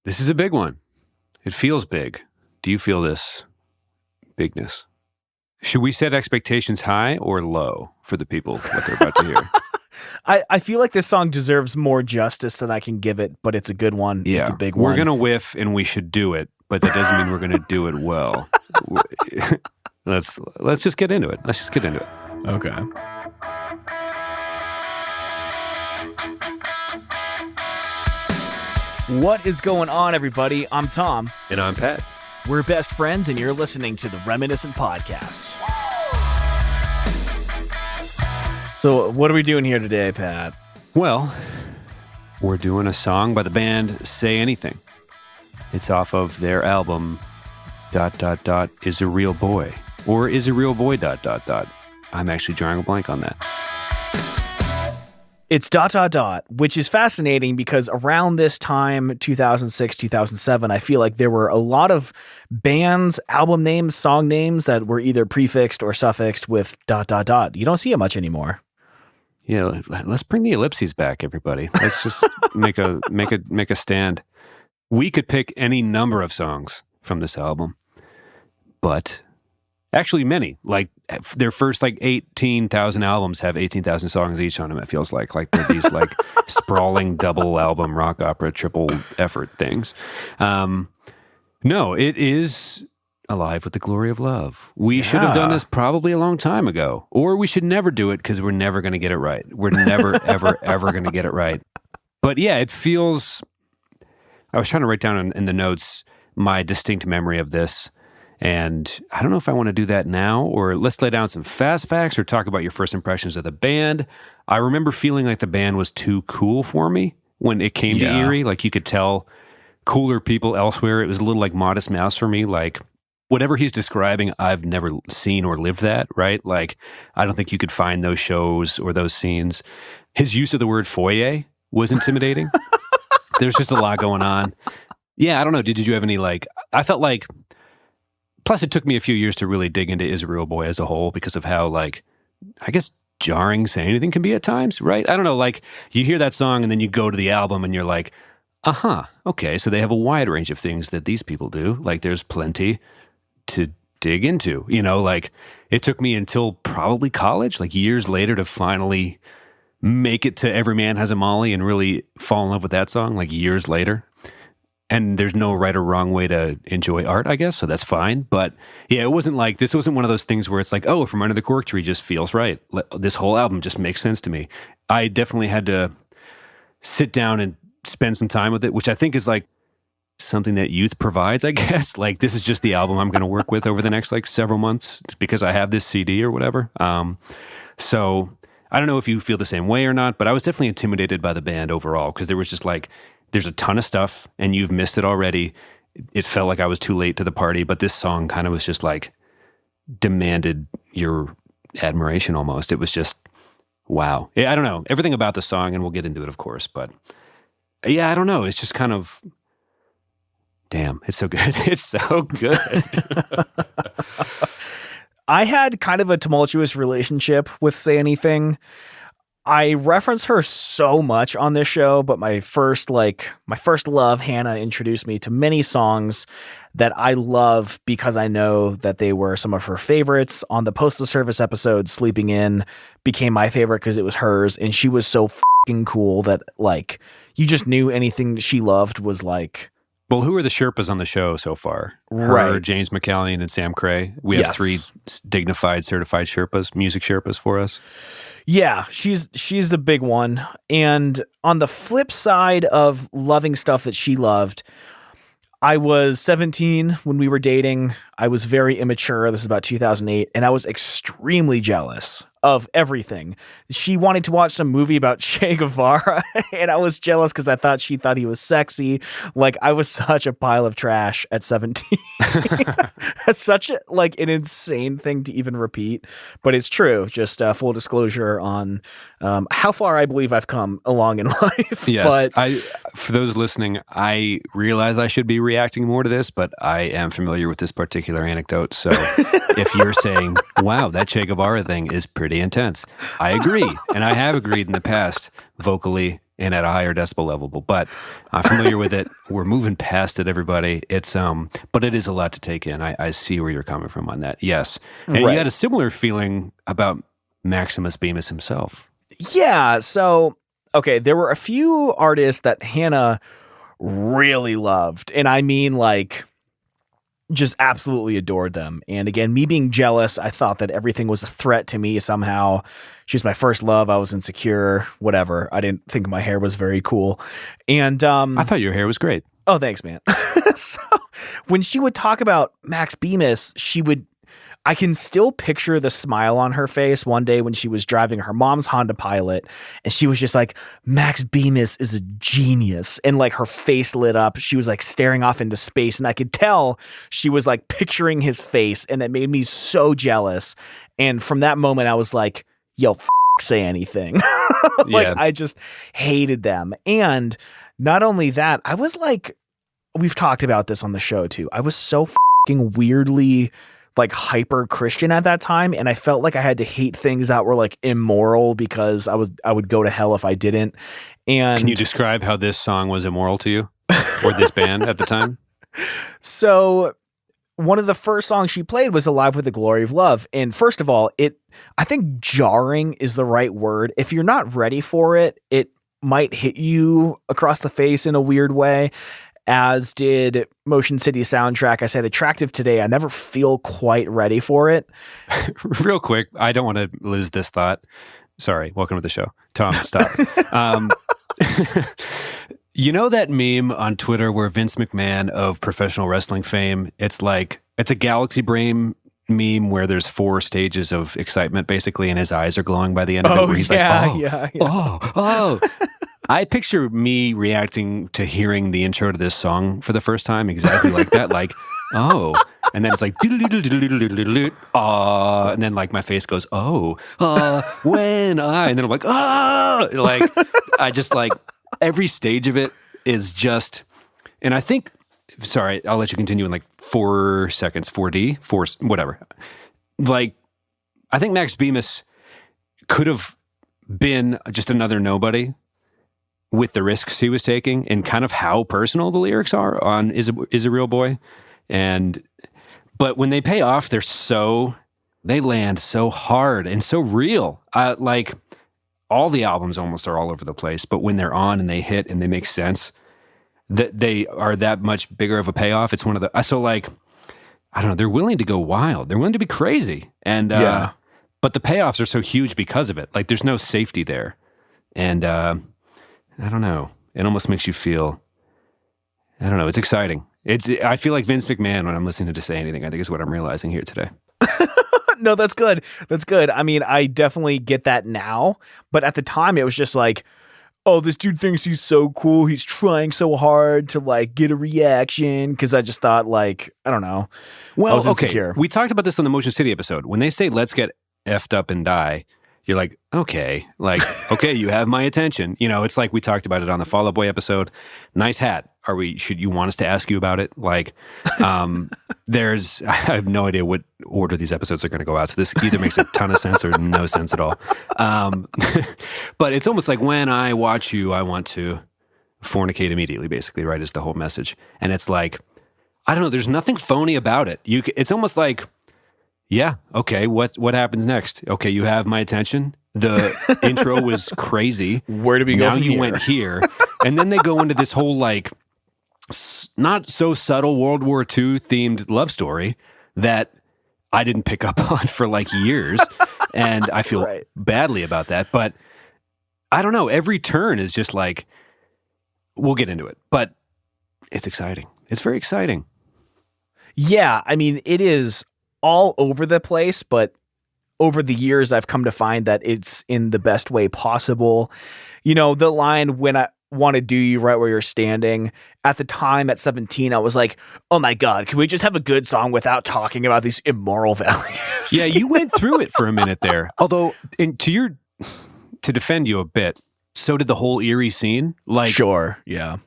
This is a big one. It feels big. Do you feel this bigness? Should we set expectations high or low for the people, what they're about to hear? I feel like this song deserves more justice than I can give it, but it's a good one. Yeah. It's a big one. We're going to whiff and we should do it, but that doesn't mean we're going to do it well. Let's just get into it. Okay. What is going on, everybody? I'm Tom. And I'm Pat. We're best friends, and you're listening to the Reminiscent Podcast. So, what are we doing here today, Pat? Well, we're doing a song by the band Say Anything. It's off of their album, ... Is a Real Boy. Or Is a Real Boy ... I'm actually drawing a blank on that. It's ... which is fascinating because around this time, 2006, 2007, I feel like there were a lot of bands, album names, song names that were either prefixed or suffixed with ... You don't see it much anymore. Yeah, let's bring the ellipses back, everybody. Let's just make a stand. We could pick any number of songs from this album, but actually many. Like their first 18,000 albums have 18,000 songs each on them. It feels like they're these sprawling double album rock opera triple effort things. No, it is Alive with the Glory of Love. We should have done this probably a long time ago, or we should never do it because we're never going to get it right. We're never, ever, ever going to get it right. But yeah, it feels... I was trying to write down in the notes my distinct memory of this, and I don't know if I want to do that now, or let's lay down some fast facts or talk about your first impressions of the band. I remember feeling like the band was too cool for me when it came to Erie. Like you could tell cooler people elsewhere. It was a little like Modest Mouse for me. Like whatever he's describing, I've never seen or lived that, right? Like I don't think you could find those shows or those scenes. His use of the word foyer was intimidating. There's just a lot going on. Yeah, I don't know. Did you have any I felt like, plus it took me a few years to really dig into Is a Real Boy as a whole because of how I guess jarring Say Anything can be at times, right? I don't know, you hear that song and then you go to the album and you're like, okay, so they have a wide range of things that these people do. Like there's plenty to dig into, it took me until probably college, years later to finally make it to Every Man Has a Molly and really fall in love with that song, years later. And there's no right or wrong way to enjoy art, I guess, so that's fine. But yeah, it wasn't this wasn't one of those things where it's From Under the Cork Tree just feels right. This whole album just makes sense to me. I definitely had to sit down and spend some time with it, which I think is something that youth provides, I guess. This is just the album I'm going to work with over the next several months because I have this CD or whatever. So I don't know if you feel the same way or not, but I was definitely intimidated by the band overall because there was just there's a ton of stuff and you've missed it already. It felt like I was too late to the party, but this song kind of was just demanded your admiration almost. It was just, wow. Yeah, I don't know. Everything about the song, and we'll get into it, of course, but yeah, I don't know. It's just kind of, damn, it's so good. It's so good. I had kind of a tumultuous relationship with Say Anything. I reference her so much on this show, but my first love, Hannah, introduced me to many songs that I love because I know that they were some of her favorites. On the Postal Service episode, Sleeping In became my favorite because it was hers, and she was so fucking cool that you just knew anything that she loved was Well, who are the Sherpas on the show so far? Her, right. James McCallion, and Sam Cray. We have 3 dignified, certified Sherpas, music Sherpas for us. Yeah, she's the big one. And on the flip side of loving stuff that she loved, I was 17 when we were dating. I was very immature. This is about 2008. And I was extremely jealous of everything. She wanted to watch some movie about Che Guevara, and I was jealous because I thought she thought he was sexy. I was such a pile of trash at 17. That's such an insane thing to even repeat, but it's true. Just full disclosure on how far I believe I've come along in life. Yes, but for those listening, I realize I should be reacting more to this, but I am familiar with this particular anecdote. So if you're saying, wow, that Che Guevara thing is pretty intense, I agree. And I have agreed in the past, vocally and at a higher decibel level. But I'm familiar with it. We're moving past it, everybody. It's but it is a lot to take in. I see where you're coming from on that. Yes. And you had a similar feeling about Maximus Bemis himself. Yeah. So, okay, there were a few artists that Hannah really loved. And I mean, like, just absolutely adored them. And again, me being jealous, I thought that everything was a threat to me somehow. She's my first love. I was insecure, whatever. I didn't think my hair was very cool. And I thought your hair was great. Oh, thanks, man. So when she would talk about Max Bemis, I can still picture the smile on her face one day when she was driving her mom's Honda Pilot, and she was just like, Max Bemis is a genius. And like her face lit up. She was like staring off into space, and I could tell she was like picturing his face, and it made me so jealous. And from that moment, I was like, yo, say anything. I just hated them. And not only that, I was like, we've talked about this on the show too. I was so weirdly like hyper Christian at that time, and I felt like I had to hate things that were like immoral because I would go to hell if I didn't. And can you describe how this song was immoral to you, or this band at the time? So one of the first songs she played was Alive with the Glory of Love. And first of all, I think jarring is the right word. If you're not ready for it, it might hit you across the face in a weird way, as did Motion City soundtrack. I said attractive today. I never feel quite ready for it. Real quick, I don't want to lose this thought. Sorry, welcome to the show. Tom, stop. You know that meme on Twitter where Vince McMahon of professional wrestling fame, it's a galaxy brain meme where there's 4 stages of excitement basically, and his eyes are glowing by the end of it, where he's oh. I picture me reacting to hearing the intro to this song for the first time exactly like that, like, oh, and then it's like, and then like my face goes, oh, when and then I'm like, like, I just like, every stage of it is just, and I think, sorry, I'll let you continue in like 4 seconds, 4D, whatever. Like, I think Max Bemis could have been just another nobody with the risks he was taking and kind of how personal the lyrics are on Is a Real Boy. But when they pay off, they land so hard and so real. Like all the albums almost are all over the place, but when they're on and they hit and they make sense, that they are that much bigger of a payoff. It's one of the, so like, I don't know, they're willing to go wild. They're willing to be crazy. And, but the payoffs are so huge because of it. Like there's no safety there. And, I don't know. It almost makes you feel, I don't know. It's exciting. I feel like Vince McMahon when I'm listening to Say Anything, I think is what I'm realizing here today. No, that's good. That's good. I mean, I definitely get that now, but at the time it was just like, oh, this dude thinks he's so cool. He's trying so hard to like get a reaction. Cause I just thought like, I don't know. Well, I was insecure. We talked about this on the Motion City episode. When they say, let's get effed up and die, you're like, okay, you have my attention. You know, it's like we talked about it on the Fall Out Boy episode. Nice hat. Should you want us to ask you about it? Like, I have no idea what order these episodes are going to go out. So this either makes a ton of sense or no sense at all. But it's almost like when I watch you, I want to fornicate immediately, basically, right? Is the whole message. And it's like, I don't know, there's nothing phony about it. It's almost like, yeah, okay, what happens next? Okay, you have my attention. The intro was crazy. Where do we go now? You went here. And then they go into this whole like not so subtle World War II themed love story that I didn't pick up on for like years. And I feel badly about that. But I don't know. Every turn is just like, we'll get into it. But it's exciting. It's very exciting. Yeah, I mean, it is all over the place, but over the years, I've come to find that it's in the best way possible. You know, the line, when I want to do you right where you're standing, at the time at 17, I was like, oh my God, can we just have a good song without talking about these immoral values? Yeah, you went through it for a minute there. Although, to defend you a bit, so did the whole Erie scene. Like, sure, yeah.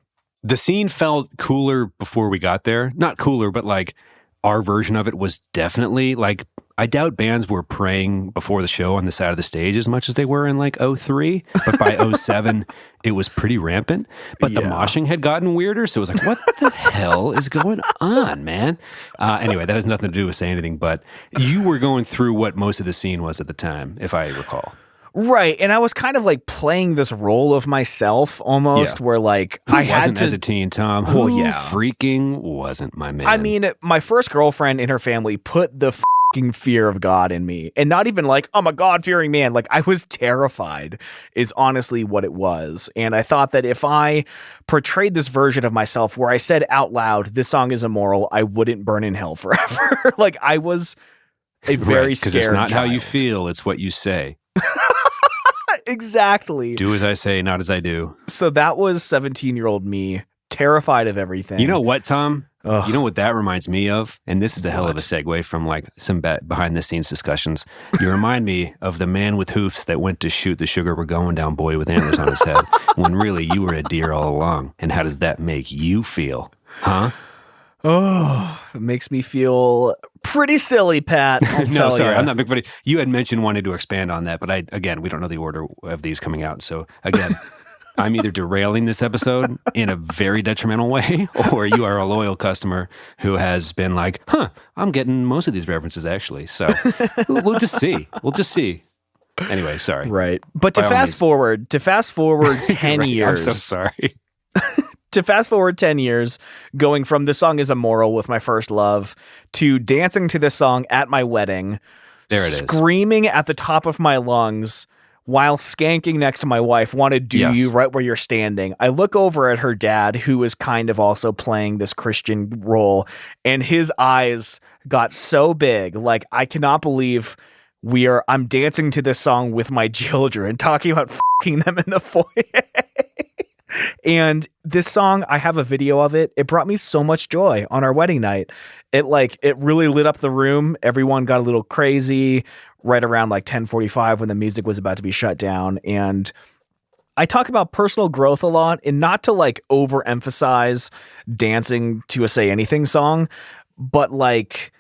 The scene felt cooler before we got there. Not cooler, but like, our version of it was definitely like I doubt bands were praying before the show on the side of the stage as much as they were in like 03. But by 07, it was pretty rampant. But the moshing had gotten weirder. So it was like, what the hell is going on, man? Anyway, that has nothing to do with saying anything. But you were going through what most of the scene was at the time, if I recall. Right. And I was kind of like playing this role of myself almost where like I wasn't as a teen, Tom. Who freaking wasn't, my man? I mean, my first girlfriend and her family put the fucking fear of God in me, and not even like, I'm a God-fearing man. Like, I was terrified is honestly what it was. And I thought that if I portrayed this version of myself where I said out loud, this song is immoral, I wouldn't burn in hell forever. Like, I was a very scared because it's not child. how you feel, it's what you say. Exactly. Do as I say, not as I do. So that was 17-year-old me, terrified of everything. You know what, Tom? Ugh. You know what that reminds me of? And this is a hell of a segue from like some behind-the-scenes discussions. You remind me of the man with hoofs that went to shoot the sugar we're going down boy with antlers on his head, when really you were a deer all along. And how does that make you feel? Huh? Oh, it makes me feel pretty silly, Pat. No, sorry, I'm not big buddy. You had mentioned wanting to expand on that, but we don't know the order of these coming out. So again, I'm either derailing this episode in a very detrimental way, or you are a loyal customer who has been like, I'm getting most of these references actually. So we'll just see. Anyway, sorry. Right. But to fast forward 10 right, years. I'm so sorry. To fast forward 10 years, going from this song is immoral with my first love to dancing to this song at my wedding. There it is. Screaming at the top of my lungs while skanking next to my wife, want to do you right where you're standing. I look over at her dad, who is kind of also playing this Christian role, and his eyes got so big. Like, I cannot believe I'm dancing to this song with my children, talking about fucking them in the foyer. And this song, I have a video of it. It brought me so much joy on our wedding night. It really lit up the room. Everyone got a little crazy right around like 10:45 when the music was about to be shut down. And I talk about personal growth a lot, and not to like overemphasize dancing to a Say Anything song, but like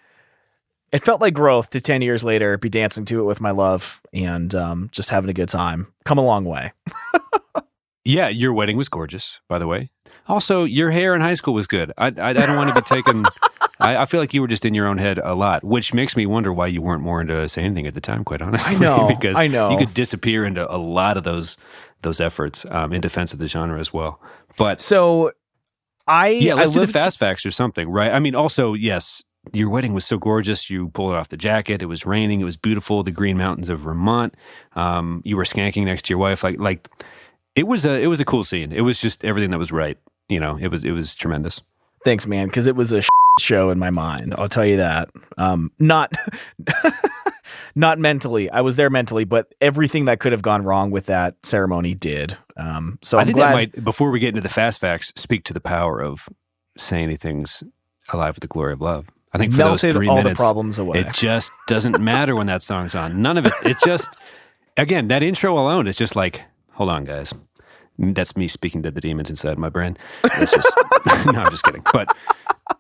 it felt like growth to 10 years later be dancing to it with my love and just having a good time. Come a long way. Yeah, your wedding was gorgeous, by the way. Also, your hair in high school was good. I don't want to be taken... I feel like you were just in your own head a lot, which makes me wonder why you weren't more into Say Anything at the time, quite honestly. I know, because I know. You could disappear into a lot of those efforts in defense of the genre as well. But so let's do the fast facts or something, right? I mean, also, yes, your wedding was so gorgeous. You pulled off the jacket. It was raining. It was beautiful. The Green Mountains of Vermont. You were skanking next to your wife. Like it was a cool scene. It was just everything that was right. You know, it was tremendous. Thanks, man, because it was a show in my mind. I'll tell you that. Not mentally. I was there mentally, but everything that could have gone wrong with that ceremony did. So I think that might, before we get into the fast facts, speak to the power of Say Anything's "Alive with the Glory of Love." I think for those 3 all minutes, the problems away. It just doesn't matter when that song's on. None of it. It just, again, that intro alone is just like, hold on, guys. That's me speaking to the demons inside my brain. It's just, no, I'm just kidding. But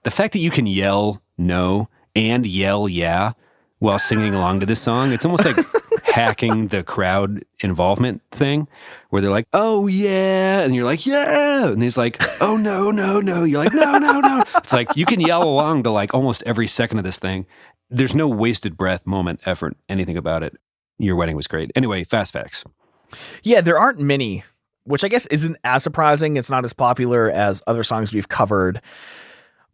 the fact that you can yell no and yell yeah while singing along to this song, it's almost like hacking the crowd involvement thing where they're like, oh yeah, and you're like, yeah, and he's like, oh no, no, no, you're like, no, no, no. It's like you can yell along to like almost every second of this thing. There's no wasted breath, moment, effort, anything about it. Your wedding was great. Anyway, fast facts. Yeah, there aren't many, which I guess isn't as surprising. It's not as popular as other songs we've covered.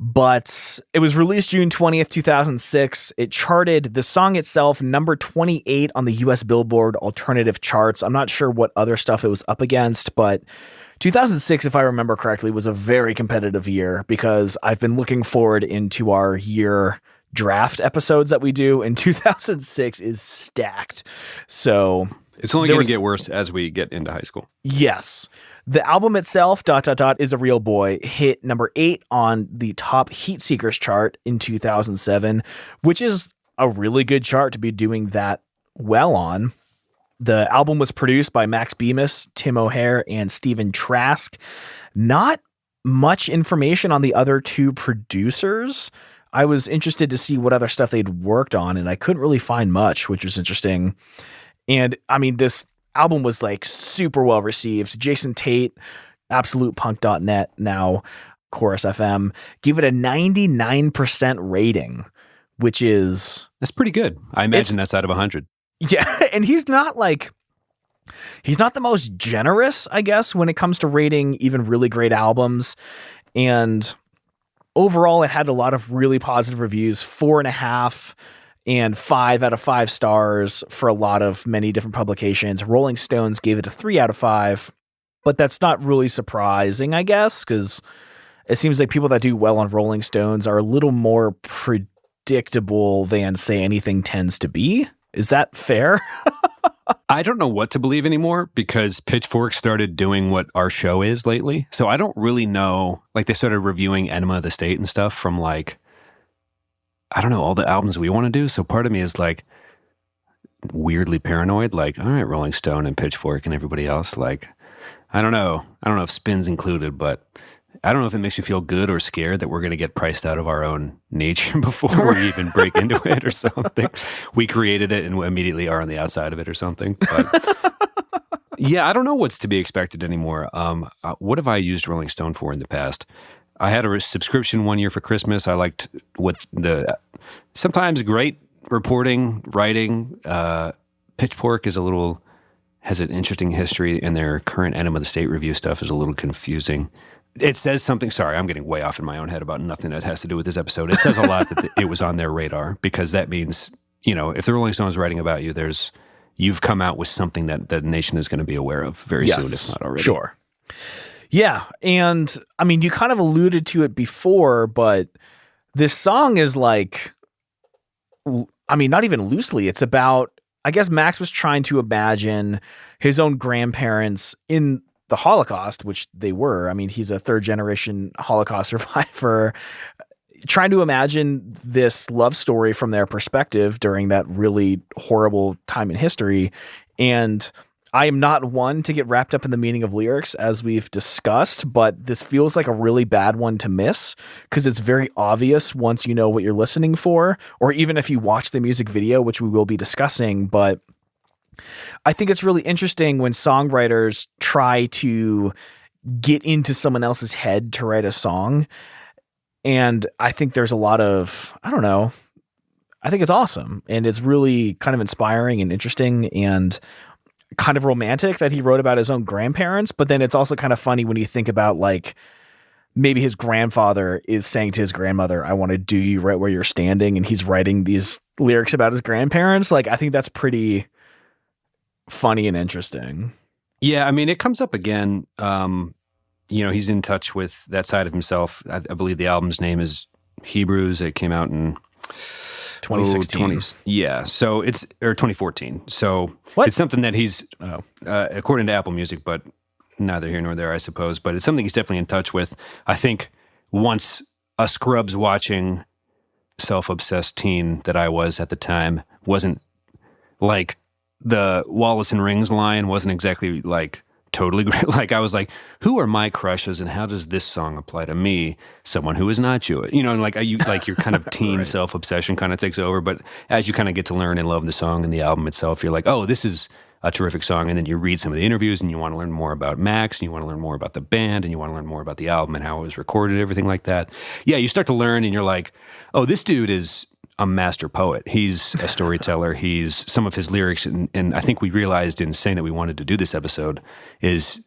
But it was released June 20th, 2006. It charted, the song itself, number 28 on the US Billboard alternative charts. I'm not sure what other stuff it was up against, but 2006, if I remember correctly, was a very competitive year because I've been looking forward into our year draft episodes that we do, and 2006 is stacked. So it's only going to get worse as we get into high school. Yes. The album itself, ... is a Real Boy, hit number 8 on the top Heat Seekers chart in 2007, which is a really good chart to be doing that well on. The album was produced by Max Bemis, Tim O'Hare, and Stephen Trask. Not much information on the other two producers. I was interested to see what other stuff they'd worked on, and I couldn't really find much, which was interesting. And I mean, this album was like super well received. Jason Tate, absolutepunk.net, now Chorus FM, gave it a 99% rating, which is... That's pretty good. I imagine that's out of 100. Yeah, and he's not the most generous, I guess, when it comes to rating even really great albums. And overall, it had a lot of really positive reviews, 4.5 and 5 out of 5 stars for a lot of many different publications. Rolling Stones gave it a 3 out of 5, but that's not really surprising, I guess, because it seems like people that do well on Rolling Stones are a little more predictable than, say, anything tends to be. Is that fair? I don't know what to believe anymore because Pitchfork started doing what our show is lately. So I don't really know. Like, they started reviewing Enema of the State and stuff from, like, I don't know, all the albums we want to do. So part of me is like weirdly paranoid. Like, all right, Rolling Stone and Pitchfork and everybody else. Like, I don't know. I don't know if Spin's included, but I don't know if it makes you feel good or scared that we're going to get priced out of our own nature before we even break into it or something. We created it and we immediately are on the outside of it or something. But yeah, I don't know what's to be expected anymore. What have I used Rolling Stone for in the past? I had a subscription one year for Christmas. I liked what sometimes great reporting, writing. Pitchfork has an interesting history, and their current Enema of the State review stuff is a little confusing. It says something, sorry, I'm getting way off in my own head about nothing that has to do with this episode. It says a lot that it was on their radar, because that means, if the Rolling Stones writing about you, you've come out with something that the nation is going to be aware of very soon, if not already. Sure. Yeah. And I mean, you kind of alluded to it before, but this song is like, I mean, not even loosely. It's about, I guess Max was trying to imagine his own grandparents in the Holocaust, which they were. I mean, he's a 3rd generation Holocaust survivor, trying to imagine this love story from their perspective during that really horrible time in history. And I am not one to get wrapped up in the meaning of lyrics, as we've discussed, but this feels like a really bad one to miss because it's very obvious once you know what you're listening for, or even if you watch the music video, which we will be discussing. But I think it's really interesting when songwriters try to get into someone else's head to write a song. And I think there's a lot of, I don't know, I think it's awesome. And it's really kind of inspiring and interesting and kind of romantic that he wrote about his own grandparents. But then it's also kind of funny when you think about, like, maybe his grandfather is saying to his grandmother, I want to do you right where you're standing. And he's writing these lyrics about his grandparents. Like, I think that's pretty funny and interesting. Yeah, I mean, it comes up again. He's in touch with that side of himself. I believe the album's name is Hebrews. It came out in 2016. Yeah, so it's, or 2014. So What? It's something that he's, according to Apple Music, but neither here nor there, I suppose. But it's something he's definitely in touch with. I think once a Scrubs watching self-obsessed teen that I was at the time wasn't like the Wallace and Rings line wasn't exactly like totally great. Like, I was like, who are my crushes and how does this song apply to me, someone who is not Jewish? And like, your kind of teen Right. self-obsession kind of takes over. But as you kind of get to learn and love the song and the album itself, you're like, oh, this is a terrific song. And then you read some of the interviews and you want to learn more about Max and you want to learn more about the band and you want to learn more about the album and how it was recorded, everything like that. Yeah, you start to learn and you're like, oh, this dude is a master poet. He's a storyteller. He's some of his lyrics. And I think we realized in saying that we wanted to do this episode is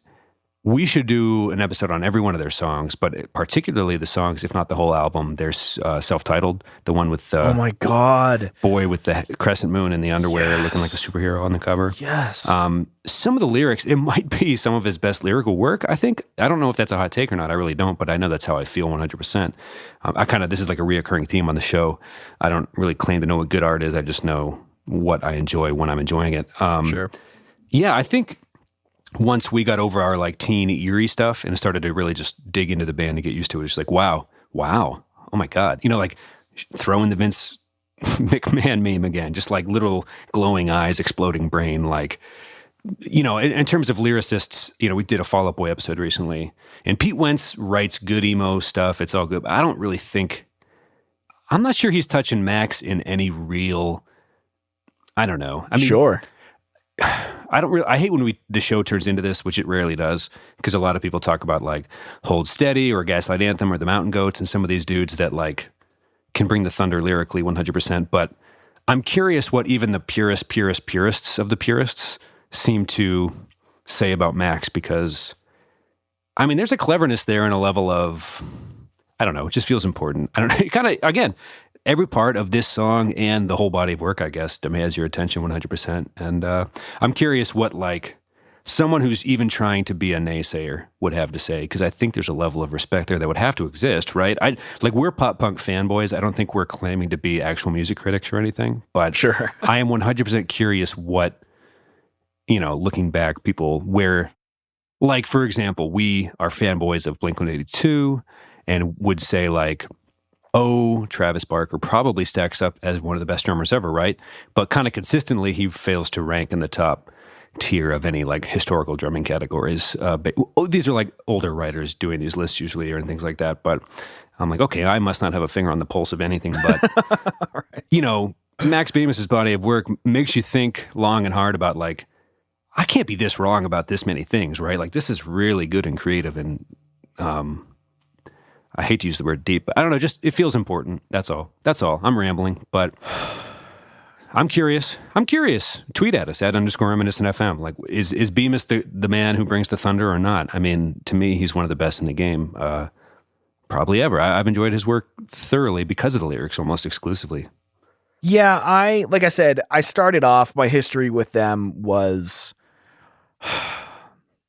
we should do an episode on every one of their songs, but particularly the songs, if not the whole album. There's self-titled, the one with Oh my God. boy with the crescent moon in the underwear looking like a superhero on the cover. Yes. Some of the lyrics, it might be some of his best lyrical work, I think. I don't know if that's a hot take or not. I really don't, but I know that's how I feel 100%. This is like a reoccurring theme on the show. I don't really claim to know what good art is. I just know what I enjoy when I'm enjoying it. Sure. Yeah, I think once we got over our like teen eerie stuff and started to really just dig into the band and get used to it, it's like, wow, oh my God. Like throwing the Vince McMahon meme again, just like little glowing eyes, exploding brain. Like, in terms of lyricists, we did a Fall Out Boy episode recently and Pete Wentz writes good emo stuff. It's all good. But I I'm not sure he's touching Max in any real, I don't know. I mean, sure. I hate when the show turns into this, which it rarely does, because a lot of people talk about like Hold Steady or Gaslight Anthem or the Mountain Goats and some of these dudes that like can bring the thunder lyrically 100%. But I'm curious what even the purists of the purists seem to say about Max, because I mean, there's a cleverness there and a level of, I don't know, it just feels important. I don't know. It kind of, again, every part of this song and the whole body of work, I guess, demands your attention 100%. And I'm curious what, like, someone who's even trying to be a naysayer would have to say, because I think there's a level of respect there that would have to exist, right? We're pop punk fanboys. I don't think we're claiming to be actual music critics or anything, but sure. I am 100% curious what, looking back, people where, like, for example, we are fanboys of Blink-182 and would say, like, oh, Travis Barker probably stacks up as one of the best drummers ever, right? But kind of consistently, he fails to rank in the top tier of any like historical drumming categories. These are like older writers doing these lists usually, or and things like that. But I'm like, okay, I must not have a finger on the pulse of anything. But right. Max Bemis's body of work makes you think long and hard about like, I can't be this wrong about this many things, right? Like this is really good and creative, and I hate to use the word deep, but I don't know, just it feels important. That's all. I'm rambling, but I'm curious. Tweet at us at _reminiscent FM. Like, is Bemis the man who brings the thunder or not? I mean, to me, he's one of the best in the game, probably ever. I've enjoyed his work thoroughly because of the lyrics, almost exclusively. Yeah, like I said, I started off, my history with them was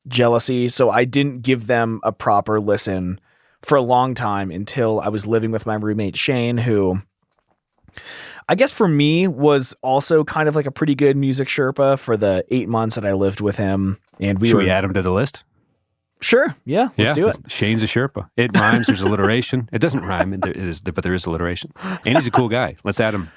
jealousy, so I didn't give them a proper listen for a long time until I was living with my roommate Shane, who I guess for me was also kind of like a pretty good music Sherpa for the 8 months that I lived with him. And Should we add him to the list? Sure. Yeah. Let's do it. Shane's a Sherpa. It rhymes. There's alliteration. It doesn't rhyme. But there is alliteration. And he's a cool guy. Let's add him.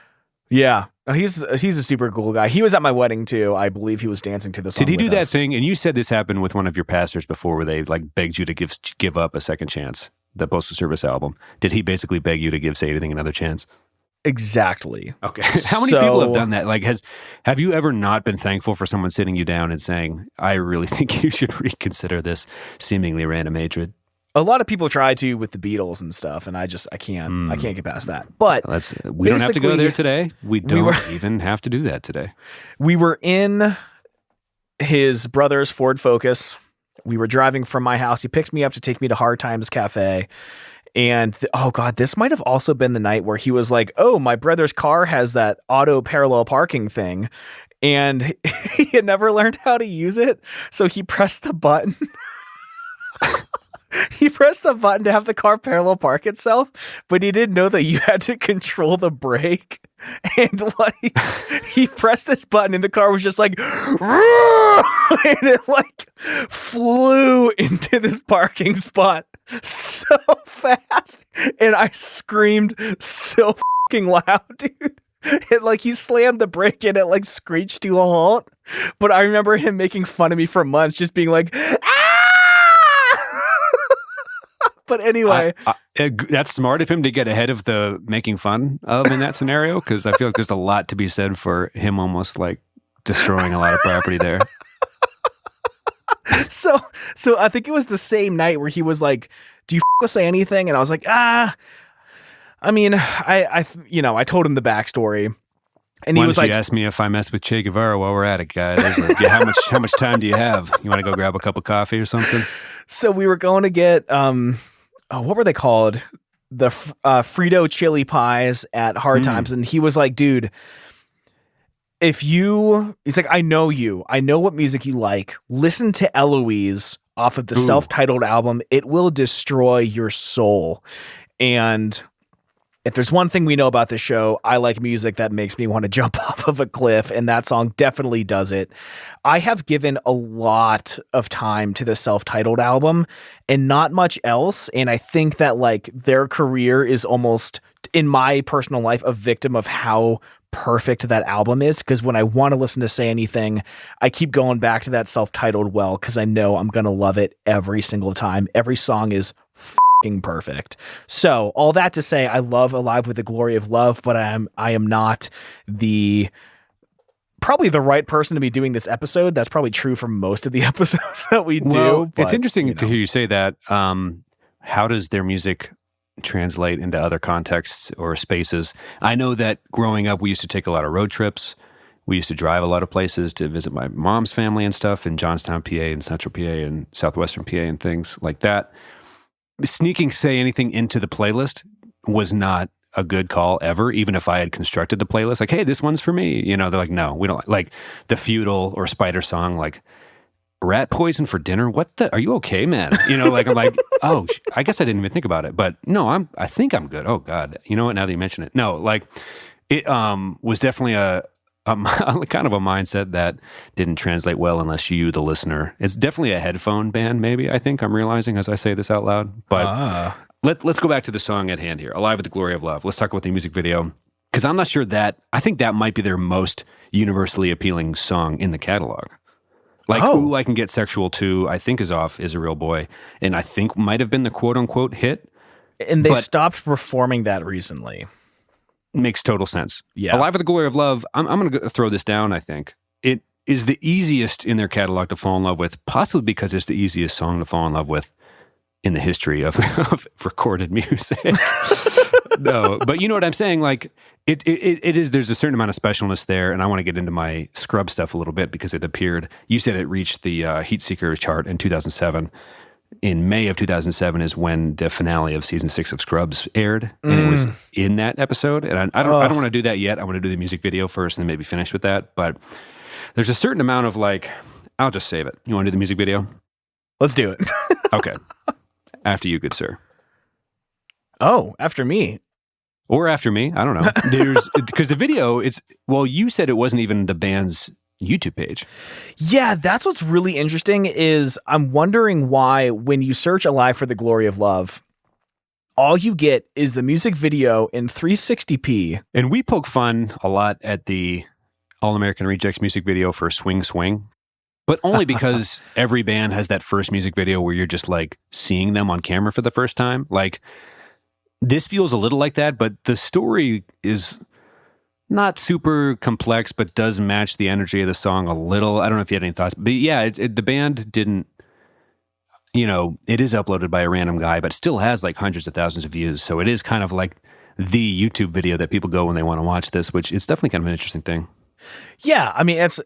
Yeah. He's a super cool guy. He was at my wedding too. I believe he was dancing to the song. Did he do that us. thing? And you said this happened with one of your pastors before, where they like begged you to give up a second chance. The Postal Service album. Did he basically beg you to give Say Anything another chance? Exactly. Okay. How many people have done that? Like, have you ever not been thankful for someone sitting you down and saying, I really think you should reconsider this seemingly random hatred? A lot of people try to with the Beatles and stuff, and I can't get past that. But we don't have to go there today. We don't even have to do that today. We were in his brother's Ford Focus. We were driving from my house. He picked me up to take me to Hard Times Cafe. And oh God, this might have also been the night where he was like, oh, my brother's car has that auto parallel parking thing. And he had never learned how to use it. So he pressed the button. He pressed the button to have the car parallel park itself, but he didn't know that you had to control the brake. And like he pressed this button and the car was just like and it like flew into this parking spot so fast, and I screamed so fucking loud, dude. It like he slammed the brake and it like screeched to a halt. But I remember him making fun of me for months, just being like, ah! But anyway, that's smart of him to get ahead of the making fun of in that scenario, because I feel like there's a lot to be said for him almost like destroying a lot of property there. So I think it was the same night where he was like, do you say anything? And I was like, I mean, I told him the backstory. And Why he was like, you ask me if I mess with Che Guevara while we're at it, guy. There's like, yeah, how much time do you have? You want to go grab a cup of coffee or something? So we were going to get, what were they called? The Frito chili pies at Hard Times. And he was like, dude, he's like, I know what music you like. Listen to Eloise off of the self-titled album. It will destroy your soul. And if there's one thing we know about the show, I like music that makes me want to jump off of a cliff, and that song definitely does it. I have given a lot of time to the self-titled album and not much else, and I think that like their career is almost, in my personal life, a victim of how perfect that album is, because when I want to listen to Say Anything, I keep going back to that self-titled well, because I know I'm going to love it every single time. Every song is perfect. So all that to say, I love Alive with the Glory of Love, but I am not probably the right person to be doing this episode. That's probably true for most of the episodes that we do. But, it's interesting to hear you say that. How does their music translate into other contexts or spaces? I know that growing up, we used to take a lot of road trips. We used to drive a lot of places to visit my mom's family and stuff in Johnstown, PA, and Central PA, and Southwestern PA, and things like that. Sneaking Say Anything into the playlist was not a good call ever, even if I had constructed the playlist. Like, hey, this one's for me. You know, they're like, no, we don't like the Feudal or Spider song, like rat poison for dinner. What the? Are you okay, man? You know, like I'm like, oh, I guess I didn't even think about it, but no, I think I'm good. Oh God, you know what? Now that you mention it, no, like it was definitely a kind of a mindset that didn't translate well unless you, the listener. It's definitely a headphone band. Maybe I think I'm realizing as I say this out loud, but. Let's go back to the song at hand here, Alive with the Glory of Love. Let's talk about the music video, because I'm not sure that, I think that might be their most universally appealing song in the catalog. Like, Ooh, I Can Get Sexual Too, I think is off Is a Real Boy, and I think might have been the quote-unquote hit. And they stopped performing that recently. Makes total sense. Yeah. Alive with the Glory of Love, I'm going to throw this down, I think. It is the easiest in their catalog to fall in love with, possibly because it's the easiest song to fall in love with in the history of recorded music. No, but you know what I'm saying? Like it is, there's a certain amount of specialness there, and I want to get into my Scrub stuff a little bit because it appeared, you said it reached the Heat Seeker chart in 2007. In May of 2007 is when the finale of season 6 of Scrubs aired, and it was in that episode. And I don't want to do that yet. I want to do the music video first and then maybe finish with that. But there's a certain amount of like, I'll just save it. You want to do the music video? Let's do it. Okay. After you, good sir. Oh, after me. Or after me. I don't know. There's because the video, you said it wasn't even the band's YouTube page. Yeah, that's what's really interesting is I'm wondering why when you search Alive for the Glory of Love, all you get is the music video in 360p. And we poke fun a lot at the All-American Rejects music video for Swing Swing. But only because every band has that first music video where you're just like seeing them on camera for the first time. Like this feels a little like that, but the story is not super complex, but does match the energy of the song a little. I don't know if you had any thoughts, but yeah, the band didn't, it is uploaded by a random guy, but still has like hundreds of thousands of views. So it is kind of like the YouTube video that people go when they want to watch this, which is definitely kind of an interesting thing. Yeah. I mean, it's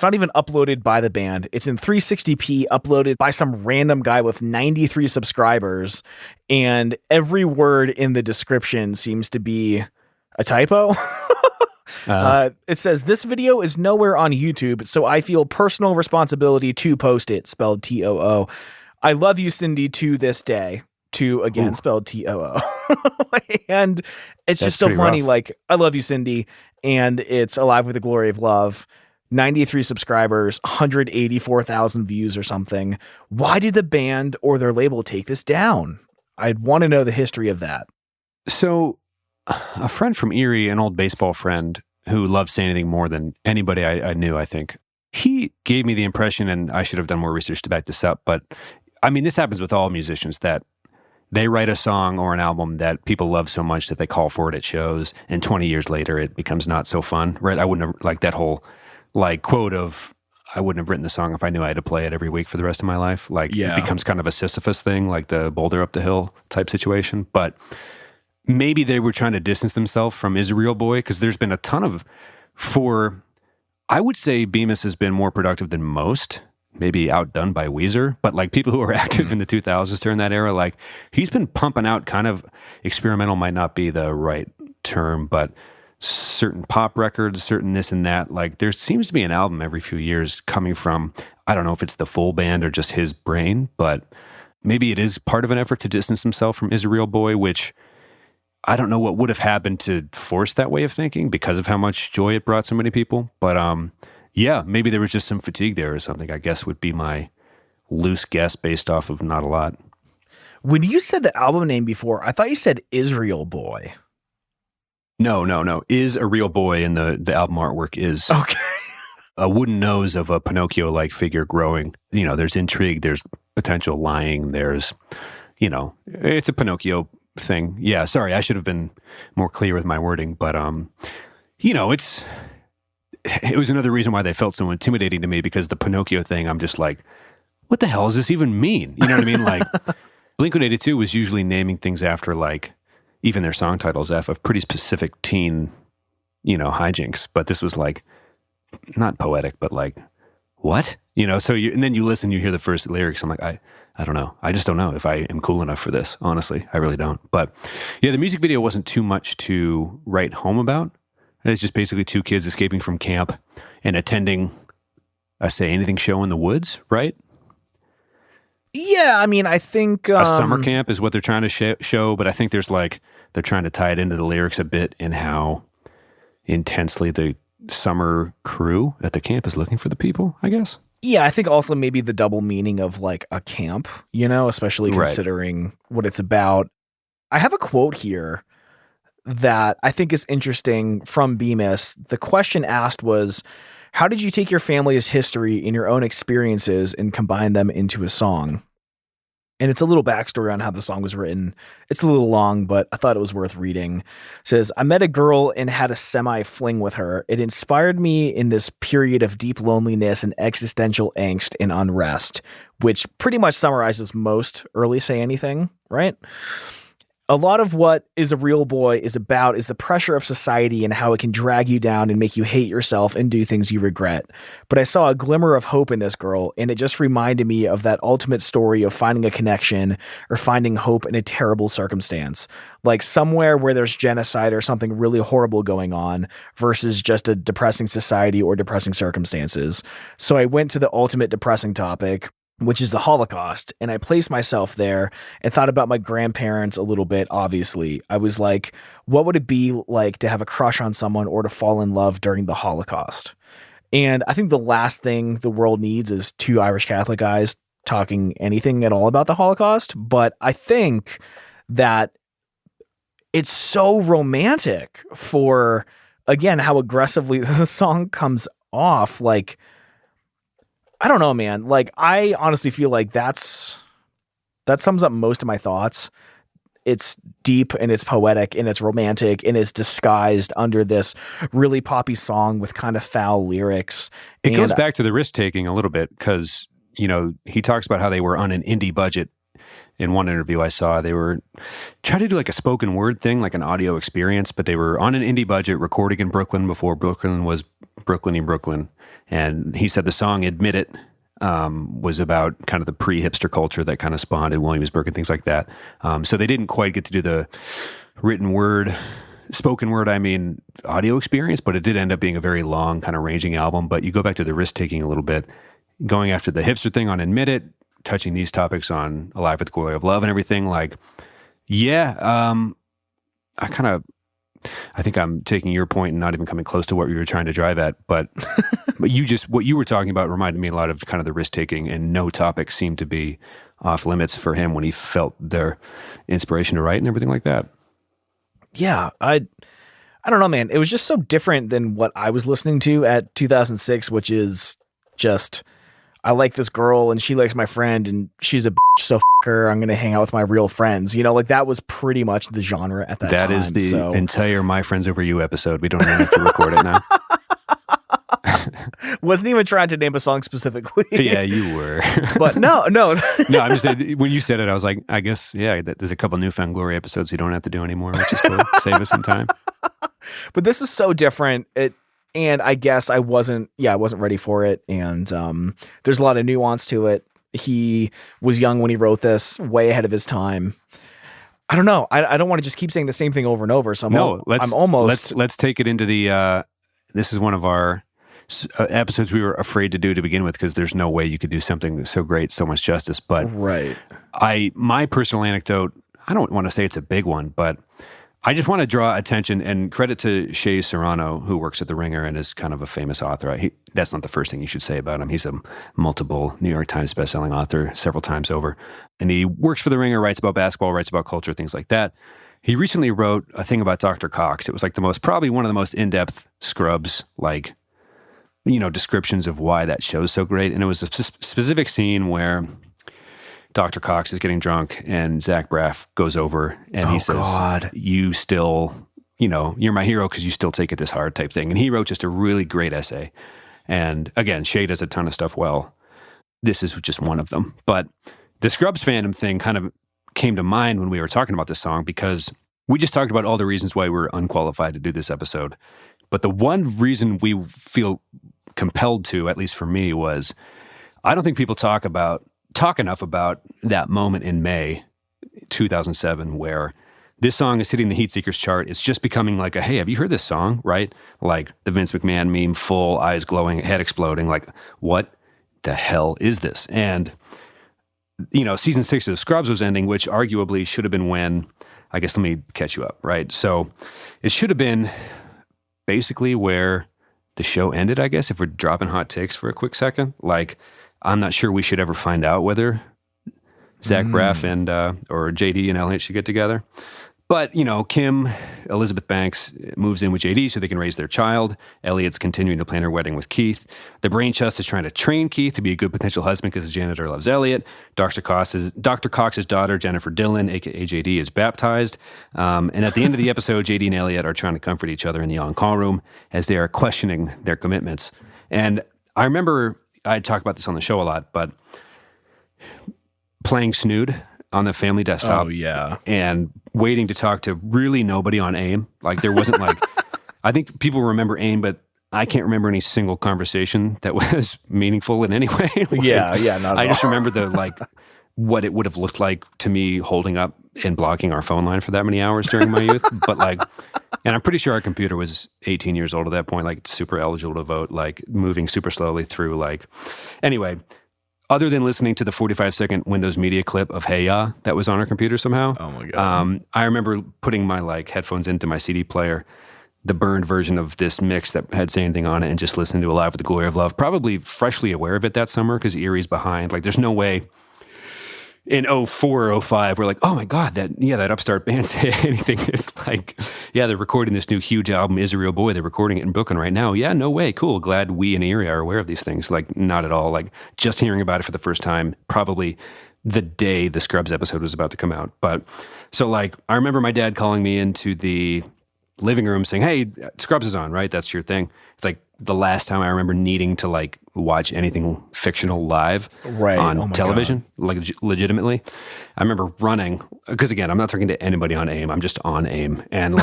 not even uploaded by the band. It's in 360p, uploaded by some random guy with 93 subscribers. And every word in the description seems to be a typo. It says, this video is nowhere on YouTube, so I feel personal responsibility to post it, spelled T-O-O. I love you, Cindy, to this day. To, again, spelled T-O-O. And it's just so funny. Rough. Like, I love you, Cindy. And it's Alive with the Glory of Love. 93 subscribers, 184,000 views or something. Why did the band or their label take this down? I'd want to know the history of that. So a friend from Erie, an old baseball friend who loved Say Anything more than anybody I knew, I think, he gave me the impression, and I should have done more research to back this up, but I mean, this happens with all musicians, that they write a song or an album that people love so much that they call for it at shows, and 20 years later it becomes not so fun, right? I wouldn't have, like that whole quote of, I wouldn't have written the song if I knew I had to play it every week for the rest of my life. It becomes kind of a Sisyphus thing, like the boulder up the hill type situation. But maybe they were trying to distance themselves from Is a Real Boy, because there's been a ton of, I would say Bemis has been more productive than most, maybe outdone by Weezer, but like people who were active in the 2000s during that era, like he's been pumping out kind of experimental, might not be the right term, but certain pop records, certain this and that. Like there seems to be an album every few years coming from, I don't know if it's the full band or just his brain, but maybe it is part of an effort to distance himself from Is a Real Boy, which I don't know what would have happened to force that way of thinking because of how much joy it brought so many people. But yeah, maybe there was just some fatigue there or something, I guess would be my loose guess based off of not a lot. When you said the album name before, I thought you said Israel Boy. No. Is a Real Boy, and the album artwork is a wooden nose of a Pinocchio-like figure growing. There's intrigue, there's potential lying, there's, it's a Pinocchio thing. Yeah, sorry, I should have been more clear with my wording, but it was another reason why they felt so intimidating to me, because the Pinocchio thing, I'm just like, what the hell does this even mean? You know what I mean? Like, Blink-182 was usually naming things after, like, even their song titles of pretty specific teen, hijinks. But this was like, not poetic, but like, what? So and then you listen, you hear the first lyrics. I'm like, I don't know. I just don't know if I am cool enough for this. Honestly, I really don't. But yeah, the music video wasn't too much to write home about. It's just basically two kids escaping from camp and attending a Say Anything show in the woods, right? Yeah, I mean, I think a summer camp is what they're trying to show, but I think they're trying to tie it into the lyrics a bit, and how intensely the summer crew at the camp is looking for the people, I guess. Yeah, I think also maybe the double meaning of like a camp, especially considering what it's about. I have a quote here that I think is interesting from Bemis. The question asked was, how did you take your family's history and your own experiences and combine them into a song? And it's a little backstory on how the song was written. It's a little long, but I thought it was worth reading. It says, I met a girl and had a semi-fling with her. It inspired me in this period of deep loneliness and existential angst and unrest, which pretty much summarizes most early Say Anything, right? A lot of what Is a Real Boy is about is the pressure of society and how it can drag you down and make you hate yourself and do things you regret. But I saw a glimmer of hope in this girl, and it just reminded me of that ultimate story of finding a connection or finding hope in a terrible circumstance, like somewhere where there's genocide or something really horrible going on versus just a depressing society or depressing circumstances. So I went to the ultimate depressing topic, which is the Holocaust. And I placed myself there and thought about my grandparents a little bit, obviously. I was like, what would it be like to have a crush on someone or to fall in love during the Holocaust? And I think the last thing the world needs is two Irish Catholic guys talking anything at all about the Holocaust. But I think that it's so romantic for, again, how aggressively the song comes off. Like, I don't know, man. Like, I honestly feel like that sums up most of my thoughts. It's deep and it's poetic and it's romantic and it's disguised under this really poppy song with kind of foul lyrics. It goes back to the risk taking a little bit, because, he talks about how they were on an indie budget. In one interview I saw, they were trying to do like a spoken word thing, like an audio experience, but they were on an indie budget, recording in Brooklyn before Brooklyn was Brooklyn. And he said the song Admit It was about kind of the pre-hipster culture that kind of spawned in Williamsburg and things like that. So they didn't quite get to do the spoken word, audio experience, but it did end up being a very long kind of ranging album. But you go back to the risk taking a little bit, going after the hipster thing on Admit It, touching these topics on Alive with the Glory of Love and everything. Like, yeah, I think I'm taking your point and not even coming close to what you were trying to drive at, but what you were talking about reminded me a lot of kind of the risk taking, and no topic seemed to be off limits for him when he felt their inspiration to write and everything like that. Yeah, I don't know, man. It was just so different than what I was listening to at 2006, which is just, I like this girl and she likes my friend and she's a bitch, so f her. I'm going to hang out with my real friends. Like that was pretty much the genre at that time. That is the entire My Friends Over You episode. We don't even have to record it now. Wasn't even trying to name a song specifically. Yeah, you were. But no. No, I'm just saying, when you said it, I was like, I guess, yeah, there's a couple Newfound Glory episodes we don't have to do anymore, which is cool. Save us some time. But this is so different. And I guess I wasn't ready for it. And there's a lot of nuance to it. He was young when he wrote this, way ahead of his time. I don't know. I don't want to just keep saying the same thing over and over. So let's take it into the, this is one of our episodes we were afraid to do to begin with, because there's no way you could do something so great, so much justice. But right. My personal anecdote, I don't want to say it's a big one, but I just want to draw attention and credit to Shea Serrano, who works at The Ringer and is kind of a famous author. That's not the first thing you should say about him. He's a multiple New York Times bestselling author several times over. And he works for The Ringer, writes about basketball, writes about culture, things like that. He recently wrote a thing about Dr. Cox. It was like probably one of the most in-depth Scrubs, like, descriptions of why that show's so great. And it was a specific scene where Dr. Cox is getting drunk and Zach Braff goes over and he says, God. you still, you're my hero because you still take it this hard type thing. And he wrote just a really great essay. And again, Shay does a ton of stuff well. This is just one of them. But the Scrubs fandom thing kind of came to mind when we were talking about this song because we just talked about all the reasons why we're unqualified to do this episode. But the one reason we feel compelled to, at least for me, was I don't think people talk enough about that moment in May 2007 where this song is hitting the Heat Seekers chart. It's just becoming like a, hey, have you heard this song, right? Like the Vince McMahon meme, full, eyes glowing, head exploding. Like, what the hell is this? And, season 6 of Scrubs was ending, which arguably should have been when, I guess let me catch you up, right? So it should have been basically where the show ended, I guess, if we're dropping hot takes for a quick second. Like, I'm not sure we should ever find out whether Zach Braff and or JD and Elliot should get together. But, Kim, Elizabeth Banks moves in with JD so they can raise their child. Elliot's continuing to plan her wedding with Keith. The Brain Trust is trying to train Keith to be a good potential husband because the janitor loves Elliot. Dr. Cox's daughter, Jennifer Dillon, a.k.a. JD, is baptized. And at the end of the episode, JD and Elliot are trying to comfort each other in the on-call room as they are questioning their commitments. And I remember I talk about this on the show a lot, but playing Snood on the family desktop. Oh, yeah. And waiting to talk to really nobody on AIM. Like there wasn't like, I think people remember AIM, but I can't remember any single conversation that was meaningful in any way. Like, yeah, not at I all. just remember what it would have looked like to me holding up and blocking our phone line for that many hours during my youth. But and I'm pretty sure our computer was 18 years old at that point, like super eligible to vote, like moving super slowly through anyway. Other than listening to the 45-second Windows Media clip of Hey Ya that was on our computer somehow. Oh my God. I remember putting my headphones into my CD player, the burned version of this mix that had Say Anything on it, and just listening to Alive with the Glory of Love. Probably freshly aware of it that summer because Erie's behind. Like there's no way in 04 or 05 we're like, oh my God, that upstart band Say Anything is they're recording this new huge album, Israel Boy. They're recording it in Brooklyn right now. Yeah, no way. Cool. Glad we in Erie are aware of these things. Not at all. Just hearing about it for the first time, probably the day the Scrubs episode was about to come out. But so I remember my dad calling me into the living room saying, hey, Scrubs is on, right? That's your thing. It's the last time I remember needing to watch anything fictional live on television, legitimately. I remember running, because again, I'm not talking to anybody on AIM. I'm just on AIM and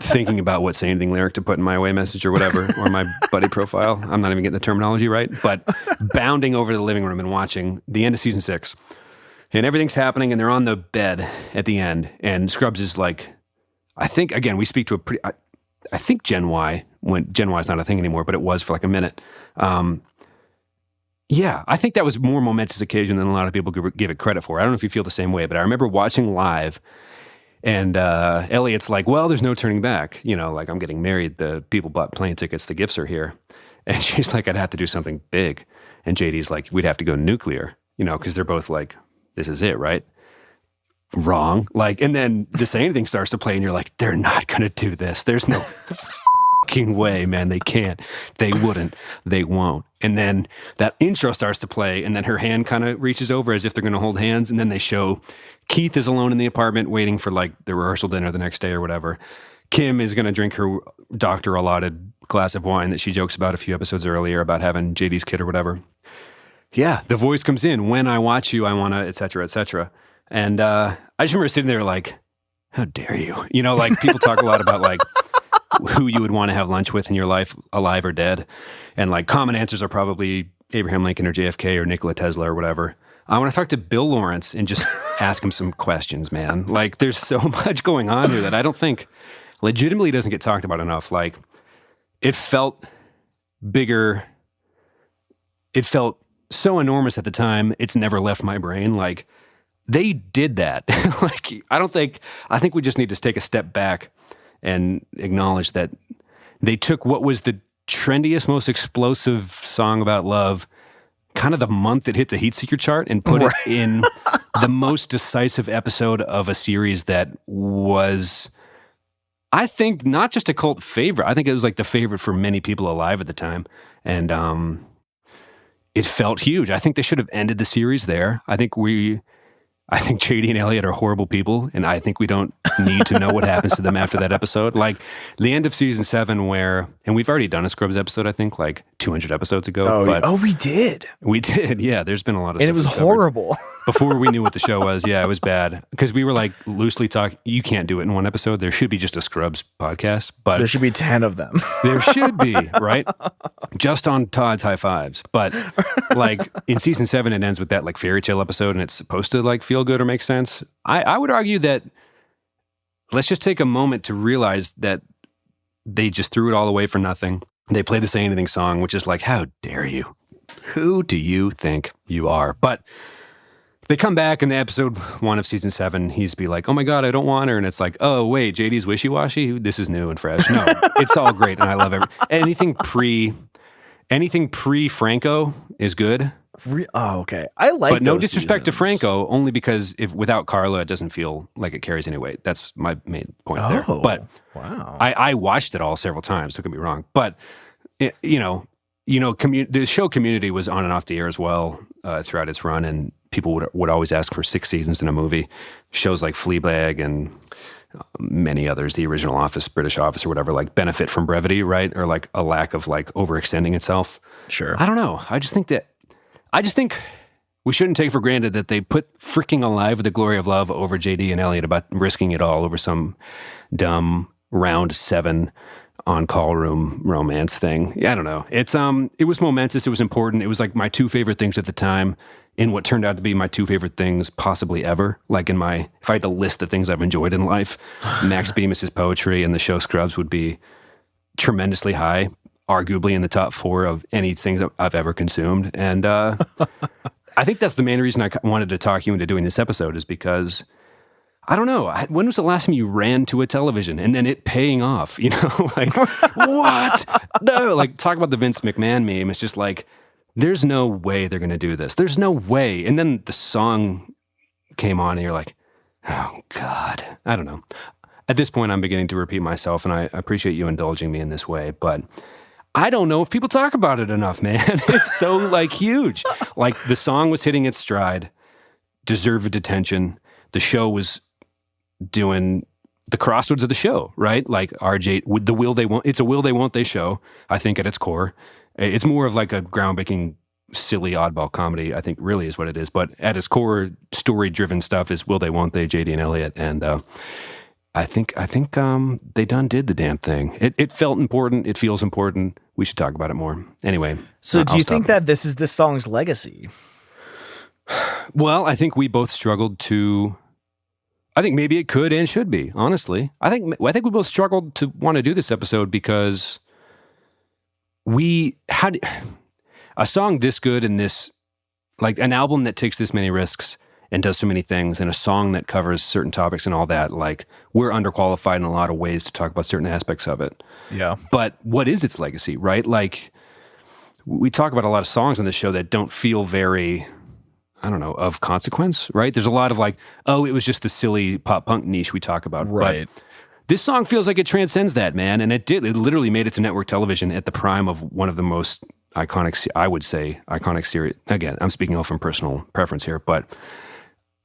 thinking about what Say Anything lyric to put in my away message or whatever, or my buddy profile. I'm not even getting the terminology right, but bounding over to the living room and watching the end of season 6 and everything's happening and they're on the bed at the end and Scrubs is I think, again, we speak to a pretty, I think Gen Y, when Gen Y is not a thing anymore, but it was for a minute. Yeah, I think that was more momentous occasion than a lot of people give it credit for. I don't know if you feel the same way, but I remember watching live and Elliot's well, there's no turning back. I'm getting married. The people bought plane tickets. The gifts are here. And she's like, I'd have to do something big. And JD's like, we'd have to go nuclear, because they're both this is it, right? Wrong. And then the Say Anything starts to play and you're like, they're not going to do this. There's no fucking way, man. They can't. They wouldn't. They won't. And then that intro starts to play and then her hand kind of reaches over as if they're going to hold hands. And then they show Keith is alone in the apartment waiting for the rehearsal dinner the next day or whatever. Kim is going to drink her doctor allotted glass of wine that she jokes about a few episodes earlier about having JD's kid or whatever. Yeah. The voice comes in. When I watch you, I want to, et cetera, et cetera. And I just remember sitting there how dare you? People talk a lot about who you would want to have lunch with in your life, alive or dead. And common answers are probably Abraham Lincoln or JFK or Nikola Tesla or whatever. I want to talk to Bill Lawrence and just ask him some questions, man. There's so much going on here that I don't think legitimately doesn't get talked about enough. It felt bigger. It felt so enormous at the time. It's never left my brain. They did that. I think we just need to take a step back and acknowledge that they took what was the trendiest, most explosive song about love, kind of the month it hit the Heat Seeker chart, and put it in the most decisive episode of a series that was, I think, not just a cult favorite. I think it was the favorite for many people alive at the time. And it felt huge. I think they should have ended the series there. I think JD and Elliot are horrible people, and I think we don't need to know what happens to them after that episode. Like the end of season 7 and we've already done a Scrubs episode, I think, like 200 episodes ago. We did. We did, yeah. There's been a lot of and stuff. And it was horrible. Before we knew what the show was, yeah, it was bad. Because we were like loosely talking, you can't do it in one episode. There should be just a Scrubs podcast. But there should be 10 of them. There should be, right? Just on Todd's high fives. But like in season 7, it ends with that like fairy tale episode, and it's supposed to like feel good or make sense. I would argue that let's just take a moment to realize that they just threw it all away for nothing. They play the Say Anything song, which is like, how dare you? Who do you think you are? But they come back in the episode 1 of season 7. He's be like, oh my God, I don't want her. And it's like, oh, wait, JD's wishy-washy? This is new and fresh. No, it's all great. And I love anything pre-Franco is good. Oh, okay. I like But no those disrespect to seasons. Franco, only because without Carla, it doesn't feel like it carries any weight. That's my main point there. But wow. I watched it all several times, don't get me wrong. But, the show Community was on and off the air as well throughout its run, and people would always ask for 6 seasons in a movie. Shows like Fleabag and many others, the original Office, British Office or whatever, like benefit from brevity, right? Or like a lack of like overextending itself. Sure. I don't know. I just think we shouldn't take for granted that they put freaking Alive with the Glory of Love over JD and Elliot about risking it all over some dumb round 7 on-call room romance thing. Yeah, I don't know. It was momentous. It was important. It was like my 2 favorite things at the time in what turned out to be my 2 favorite things possibly ever. Like if I had to list the things I've enjoyed in life, Max Bemis's poetry and the show Scrubs would be tremendously high, arguably in the top 4 of anything that I've ever consumed. And I think that's the main reason I wanted to talk you into doing this episode, is because I don't know. When was the last time you ran to a television and then it paying off? Like, what? No, like talk about the Vince McMahon meme. It's just like, there's no way they're going to do this. There's no way. And then the song came on and you're like, oh God, I don't know. At this point, I'm beginning to repeat myself, and I appreciate you indulging me in this way, but I don't know if people talk about it enough, man. It's so like huge. Like the song was hitting its stride, deserved attention. The show was doing the crossroads of the show, right? Like RJ with the will they won't. It's a will they won't they show, I think, at its core. It's more of like a groundbreaking, silly oddball comedy, I think really is what it is. But at its core, story-driven stuff is will they won't they, JD and Elliot. And I think they done did the damn thing. It felt important. It feels important. We should talk about it more. Anyway. So do you think that this is this song's legacy? Well, I think we both struggled to. I think maybe it could and should be. Honestly, I think we both struggled to want to do this episode because we had a song this good and this, like an album that takes this many risks and does so many things, and a song that covers certain topics and all that. Like we're underqualified in a lot of ways to talk about certain aspects of it. Yeah. But what is its legacy, right? Like we talk about a lot of songs on this show that don't feel very, I don't know, of consequence, right? There's a lot of like, oh, it was just the silly pop punk niche we talk about. Right. But this song feels like it transcends that, man. And it literally made it to network television at the prime of one of the most iconic, I would say, iconic series. Again, I'm speaking all from personal preference here, but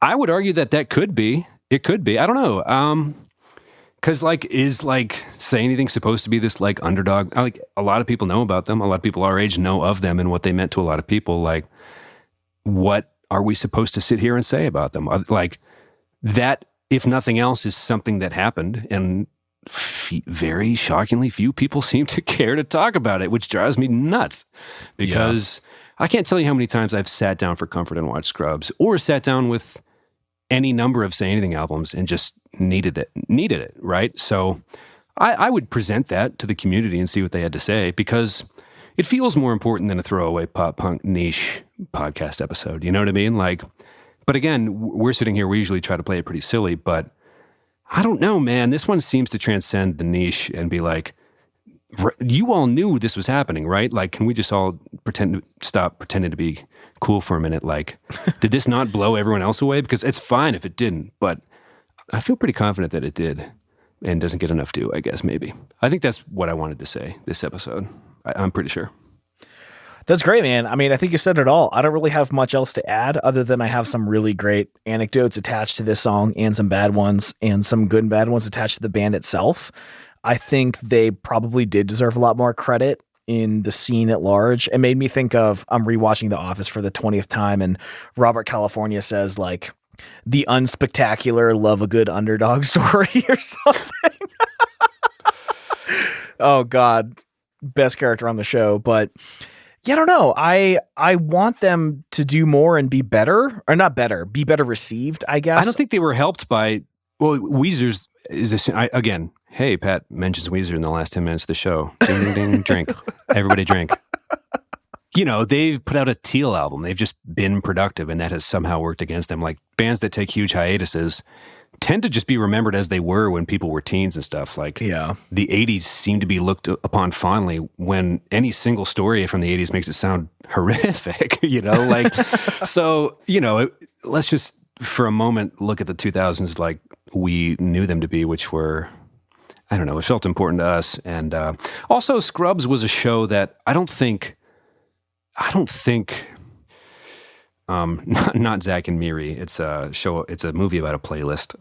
I would argue that could be. It could be. I don't know. Because like, is like Say Anything supposed to be this like underdog? Like a lot of people know about them. A lot of people our age know of them and what they meant to a lot of people. Like, what are we supposed to sit here and say about them? Like that, if nothing else, is something that happened, and very shockingly few people seem to care to talk about it, which drives me nuts. Because I can't tell you how many times I've sat down for comfort and watched Scrubs, or sat down with any number of Say Anything albums and just needed it, right? So I would present that to the community and see what they had to say, because it feels more important than a throwaway pop punk niche podcast episode. You know what I mean? Like, but again, we're sitting here, we usually try to play it pretty silly, but I don't know, man. This one seems to transcend the niche and be like, you all knew this was happening, right? Like, can we just all stop pretending to be cool for a minute? Like, did this not blow everyone else away? Because it's fine if it didn't, but I feel pretty confident that it did and doesn't get enough due, I guess, maybe. I think that's what I wanted to say this episode. I'm pretty sure. That's great, man. I mean, I think you said it all. I don't really have much else to add other than I have some really great anecdotes attached to this song and some bad ones and some good and bad ones attached to the band itself. I think they probably did deserve a lot more credit in the scene at large. It made me think of, I'm rewatching The Office for the 20th time, and Robert California says, like, the unspectacular love a good underdog story or something. Oh, God. Best character on the show. But yeah, I don't know. I want them to do more and be better, or not better, be better received, I guess. I don't think they were helped by, well, Weezer's is again, hey, Pat mentions Weezer in the last 10 minutes of the show. Ding, ding, ding, drink. Everybody drink. You know, they've put out a Teal album. They've just been productive, and that has somehow worked against them. Like, bands that take huge hiatuses tend to just be remembered as they were when people were teens and stuff. Like, yeah, the 80s seem to be looked upon fondly when any single story from the 80s makes it sound horrific, you know? Like, so, you know, let's just, for a moment, look at the 2000s like we knew them to be, which were, I don't know, it felt important to us. And also, Scrubs was a show that I don't think, not Zach and Miri. It's a show. It's a movie about a playlist.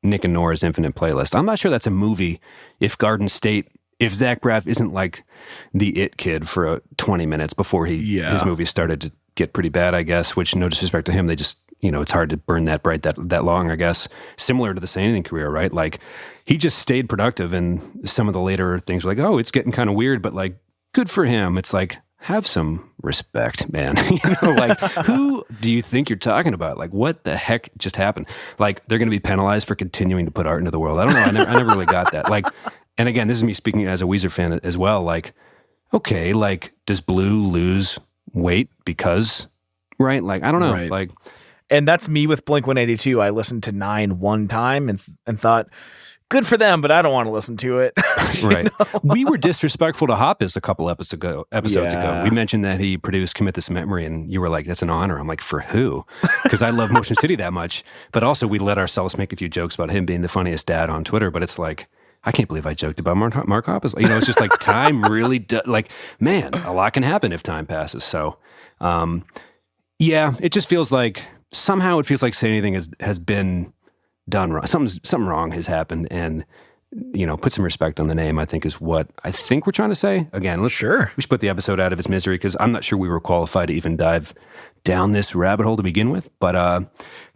Nick and Nora's Infinite Playlist. I'm not sure that's a movie. If Garden State, if Zach Braff isn't like the it kid for 20 minutes before his movie started to get pretty bad, I guess. Which, no disrespect to him, they just, you know, it's hard to burn that bright that long, I guess. Similar to the Say Anything career, right? Like, he just stayed productive, and some of the later things were like, oh, it's getting kind of weird, but like, good for him. It's like, have some respect, man. You know, like, who do you think you're talking about? Like, what the heck just happened? Like, they're going to be penalized for continuing to put art into the world. I don't know. I never really got that. Like, and again, this is me speaking as a Weezer fan as well. Like, okay, like, does Blue lose weight because, right? Like, I don't know. Right. Like, and that's me with Blink-182. I listened to 9 one time and thought, good for them, but I don't want to listen to it. Right. Know? We were disrespectful to Hoppus a couple episodes ago. We mentioned that he produced Commit This Memory, and you were like, that's an honor. I'm like, for who? Because I love Motion City that much. But also, we let ourselves make a few jokes about him being the funniest dad on Twitter. But it's like, I can't believe I joked about Mark Hoppus. You know, it's just like, time really like, man, a lot can happen if time passes. So, yeah, it just feels like, somehow it feels like Say Anything has been done wrong. Something wrong has happened, and, you know, put some respect on the name, I think, is what I think we're trying to say. Again, we should put the episode out of its misery, because I'm not sure we were qualified to even dive down this rabbit hole to begin with. But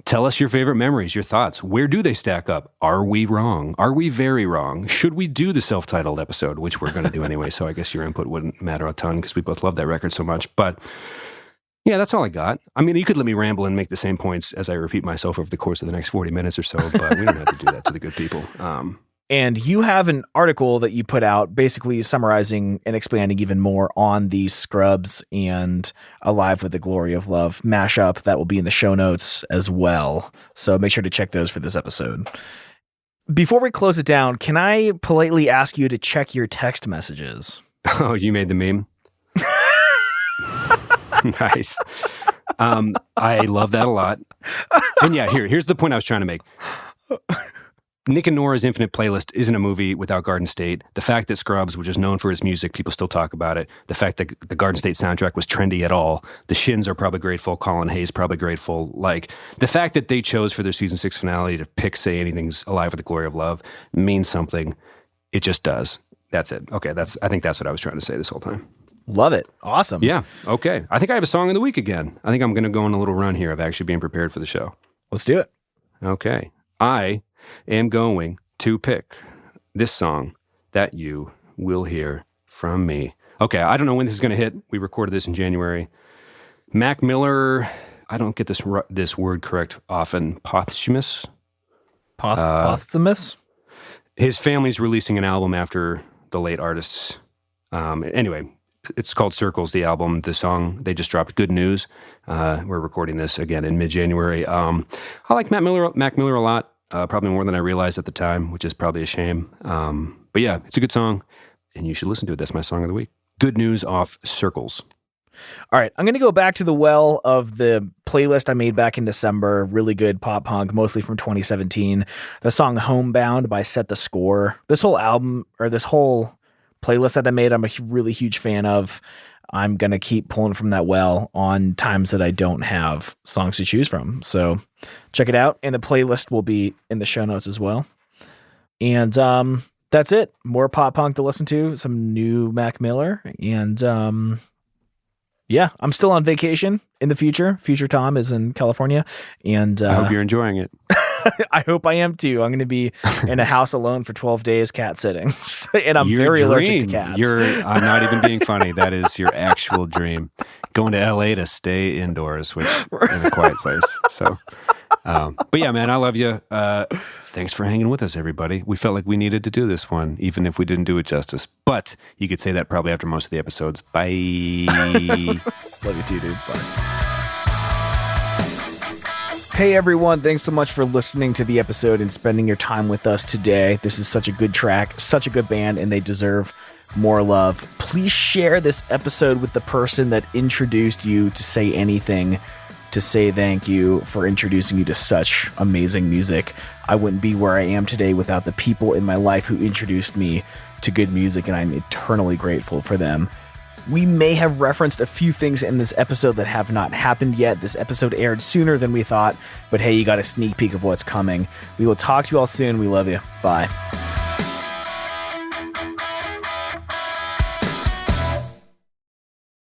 tell us your favorite memories, your thoughts. Where do they stack up? Are we wrong? Are we very wrong? Should we do the self-titled episode, which we're going to do anyway, so I guess your input wouldn't matter a ton, because we both love that record so much. But yeah, that's all I got. I mean, you could let me ramble and make the same points as I repeat myself over the course of the next 40 minutes or so, but we don't have to do that to the good people. And you have an article that you put out basically summarizing and expanding even more on the Scrubs and Alive with the Glory of Love mashup that will be in the show notes as well. So make sure to check those for this episode. Before we close it down, can I politely ask you to check your text messages? Oh, you made the meme? Nice. I love that a lot. And yeah, here's the point I was trying to make. Nick and Nora's Infinite Playlist isn't a movie without Garden State. The fact that Scrubs, which is known for its music, people still talk about it. The fact that the Garden State soundtrack was trendy at all. The Shins are probably grateful. Colin Hayes probably grateful. Like, the fact that they chose for their season 6 finale to pick Say Anything's Alive with the Glory of Love means something. It just does. That's it. Okay, I think that's what I was trying to say this whole time. Love it. Awesome. Yeah. Okay. I think I have a song of the week again. I think I'm going to go on a little run here of actually being prepared for the show. Let's do it. Okay. I am going to pick this song that you will hear from me. Okay. I don't know when this is going to hit. We recorded this in January. Mac Miller, I don't get this word correct often. Posthumous? Posthumous? His family's releasing an album after the late artists. Anyway, it's called Circles, the album. The song they just dropped, Good News. We're recording this again in mid-January. I like Mac Miller a lot, probably more than I realized at the time, which is probably a shame. But yeah, it's a good song, and you should listen to it. That's my song of the week. Good News off Circles. All right, I'm going to go back to the well of the playlist I made back in December. Really good pop punk, mostly from 2017. The song Homebound by Set the Score. This whole album, or this whole playlist that I made, I'm a really huge fan of. I'm going to keep pulling from that well on times that I don't have songs to choose from. So check it out. And the playlist will be in the show notes as well. And that's it. More pop punk to listen to, some new Mac Miller. And yeah, I'm still on vacation in the future. Future Tom is in California. And I hope you're enjoying it. I hope I am too. I'm going to be in a house alone for 12 days cat sitting. And I'm Your very dream. allergic to cats. I'm not even being funny. That is your actual dream. Going to LA to stay indoors, which in a quiet place. So, but yeah, man, I love you. Thanks for hanging with us, everybody. We felt like we needed to do this one, even if we didn't do it justice. But you could say that probably after most of the episodes. Bye. Love you too, dude. Bye. Hey everyone, thanks so much for listening to the episode and spending your time with us today. This is such a good track, such a good band, and they deserve more love. Please share this episode with the person that introduced you to Say Anything, to say thank you for introducing you to such amazing music. I wouldn't be where I am today without the people in my life who introduced me to good music, and I'm eternally grateful for them. We may have referenced a few things in this episode that have not happened yet. This episode aired sooner than we thought, but hey, you got a sneak peek of what's coming. We will talk to you all soon. We love you. Bye.